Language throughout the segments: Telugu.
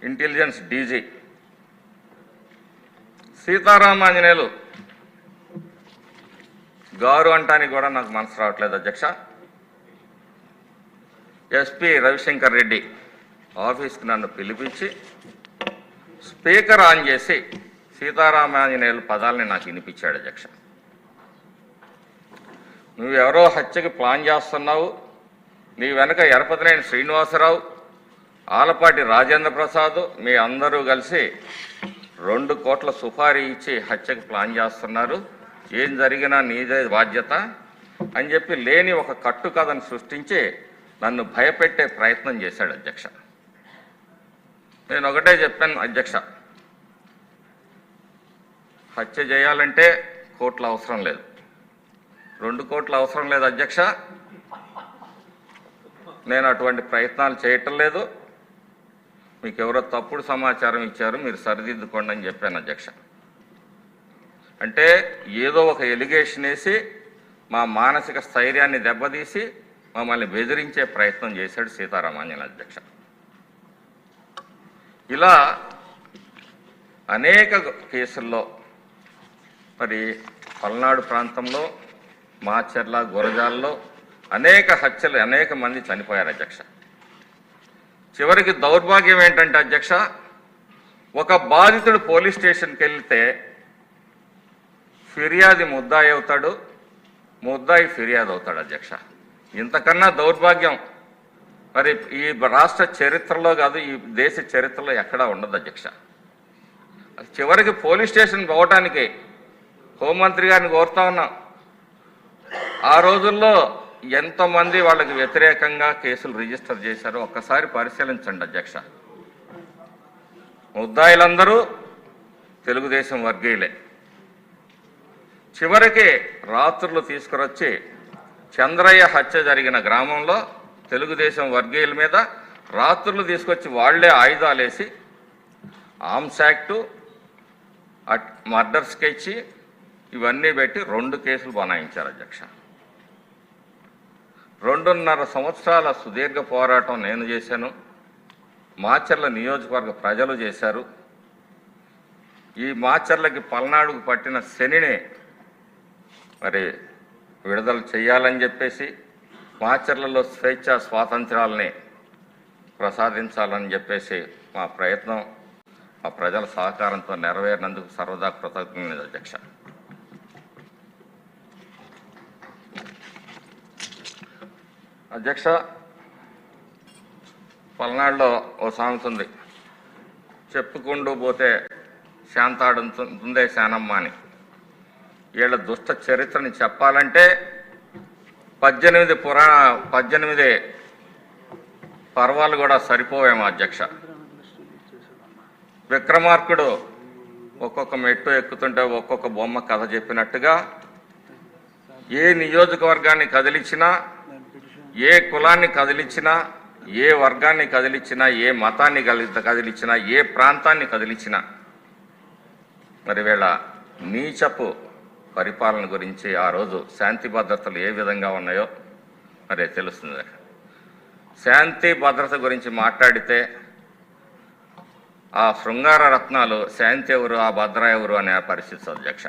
ఇంటెలిజెన్స్ డీజీ సీతారామాంజనేయులు గారు అంటానికి కూడా నాకు మనసు రావట్లేదు అధ్యక్ష. ఎస్పీ రవిశంకర్ రెడ్డి ఆఫీస్కి నన్ను పిలిపించి స్పీకర్ ఆన్ చేసి సీతారామాంజనేయులు పదాలని నాకు వినిపించాడు అధ్యక్ష. నువ్వెవరో హత్యకి ప్లాన్ చేస్తున్నావు, నీ వెనక ఎరపతినేని శ్రీనివాసరావు, ఆలపాటి రాజేంద్ర ప్రసాద్ మీ అందరూ కలిసి 2 కోట్ల సుపారీ ఇచ్చి హత్యకి ప్లాన్ చేస్తున్నారు, ఏం జరిగినా నీదే బాధ్యత అని చెప్పి లేని ఒక కట్టు కథను సృష్టించి నన్ను భయపెట్టే ప్రయత్నం చేశాడు అధ్యక్ష. నేను ఒకటే చెప్పాను అధ్యక్ష, హత్య చేయాలంటే కోట్ల అవసరం లేదు, 2 కోట్ల అవసరం లేదు అధ్యక్ష. నేను అటువంటి ప్రయత్నాలు చేయటం లేదు. మీకు ఎవరో తప్పుడు సమాచారం ఇచ్చారు, మీరు సరిదిద్దుకోండి అని చెప్పాను అధ్యక్ష. అంటే ఏదో ఒక ఎలిగేషన్ వేసి మా మానసిక స్థైర్యాన్ని దెబ్బతీసి మమ్మల్ని బెదిరించే ప్రయత్నం చేశాడు సీతారామాంజనేయులు అధ్యక్ష. ఇలా అనేక కేసుల్లో మరి పల్నాడు ప్రాంతంలో మాచర్ల గురజాల్లో అనేక హత్యలు, అనేక మంది చనిపోయారు అధ్యక్ష. చివరికి దౌర్భాగ్యం ఏంటంటే అధ్యక్ష, ఒక బాధితుడు పోలీస్ స్టేషన్కి వెళ్తే ఫిర్యాది ముద్దాయి అవుతాడు, ముద్దాయి ఫిర్యాదు అవుతాడు అధ్యక్ష. ఇంతకన్నా దౌర్భాగ్యం మరి ఈ రాష్ట్ర చరిత్రలో కాదు, ఈ దేశ చరిత్రలో ఎక్కడా ఉండదు అధ్యక్ష. చివరికి పోలీస్ స్టేషన్ పోవటానికి హోంమంత్రి గారిని కోరుతా ఉన్నాం. ఆ రోజుల్లో ఎంతమంది వాళ్ళకి వ్యతిరేకంగా కేసులు రిజిస్టర్ చేశారో ఒక్కసారి పరిశీలించండి అధ్యక్ష. ముద్దాయిలందరూ తెలుగుదేశం వర్గీయులే. చివరికి రాత్రులు తీసుకురొచ్చి చంద్రయ్య హత్య జరిగిన గ్రామంలో తెలుగుదేశం వర్గీయుల మీద రాత్రులు తీసుకొచ్చి వాళ్లే ఆయుధాలేసి ఆర్మ్స్ యాక్టు, మర్డర్ స్కెచ్ ఇవన్నీ పెట్టి 2 కేసులు బనాయించారు అధ్యక్ష. 2.5 సంవత్సరాల సుదీర్ఘ పోరాటం నేను చేశాను, మాచర్ల నియోజకవర్గ ప్రజలు చేశారు. ఈ మాచర్లకి పల్నాడుకు పట్టిన శనిని మరి విడుదల చేయాలని చెప్పేసి, మాచర్లలో స్వేచ్ఛ స్వాతంత్రాలని ప్రసాదించాలని చెప్పేసి మా ప్రయత్నం మా ప్రజల సహకారంతో నెరవేరినందుకు సర్వదా కృతజ్ఞత అధ్యక్ష. అధ్యక్ష, పల్నాడులో ఓ సామెత ఉంది, చెప్పుకుంటూ పోతే శాంతాడుతుందే శానమ్మ అని. వీళ్ళ దుష్ట చరిత్రని చెప్పాలంటే 18 పర్వాలు కూడా సరిపోవేమో అధ్యక్ష. విక్రమార్కుడు ఒక్కొక్క మెట్టు ఎక్కుతుంటే ఒక్కొక్క బొమ్మ కథ చెప్పినట్టుగా ఏ నియోజకవర్గాన్ని కదిలించినా, ఏ కులాన్ని కదిలించినా, ఏ వర్గాన్ని కదిలించినా, ఏ మతాన్ని కదిలించినా, ఏ ప్రాంతాన్ని కదిలించినా మరి వీళ్ళ నీచపు పరిపాలన గురించి ఆ రోజు శాంతి భద్రతలు ఏ విధంగా ఉన్నాయో మరి తెలుస్తుంది. శాంతి భద్రత గురించి మాట్లాడితే ఆ శృంగార రత్నాలు శాంతి ఎవరు, ఆ భద్ర ఎవరు అనే పరిస్థితి అధ్యక్ష.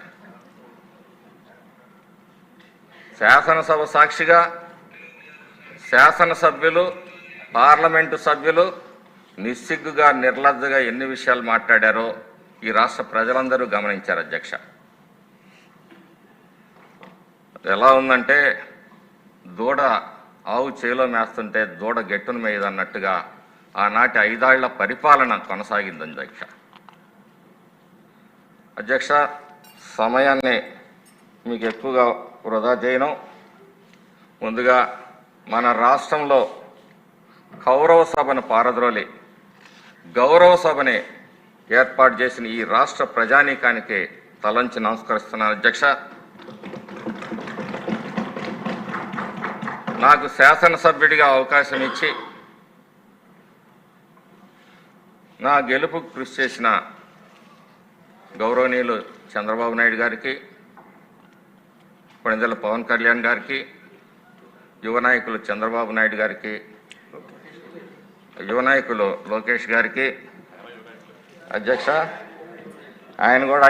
శాసనసభ సాక్షిగా శాసనసభ్యులు, పార్లమెంటు సభ్యులు నిస్సిగ్గుగా, నిర్లజ్జగా ఎన్ని విషయాలు మాట్లాడారో ఈ రాష్ట్ర ప్రజలందరూ గమనించారు అధ్యక్ష. ఎలా ఉందంటే దూడ ఆవు చేలో మేస్తుంటే దూడ గెట్టును మేయదన్నట్టుగా ఆనాటి 5 ఏళ్ల పరిపాలన కొనసాగింది అధ్యక్ష. అధ్యక్ష, సమయాన్ని మీకు ఎక్కువగా వృధా చేయను. ముందుగా మన రాష్ట్రంలో కౌరవ సభను పారద్రోలి గౌరవ సభని ఏర్పాటు చేసిన ఈ రాష్ట్ర ప్రజానీకానికి తలంచి నమస్కరిస్తున్నాను అధ్యక్ష. నాకు శాసనసభ్యుడిగా అవకాశం ఇచ్చి నా గెలుపుకు కృషి చేసిన గౌరవనీయులు చంద్రబాబు నాయుడు గారికి, కొణిదెల పవన్ కళ్యాణ్ గారికి, యువ నాయకులు చంద్రబాబు నాయుడు గారికి, యువ నాయకులు లోకేష్ గారికి, అధ్యక్ష ఆయన కూడా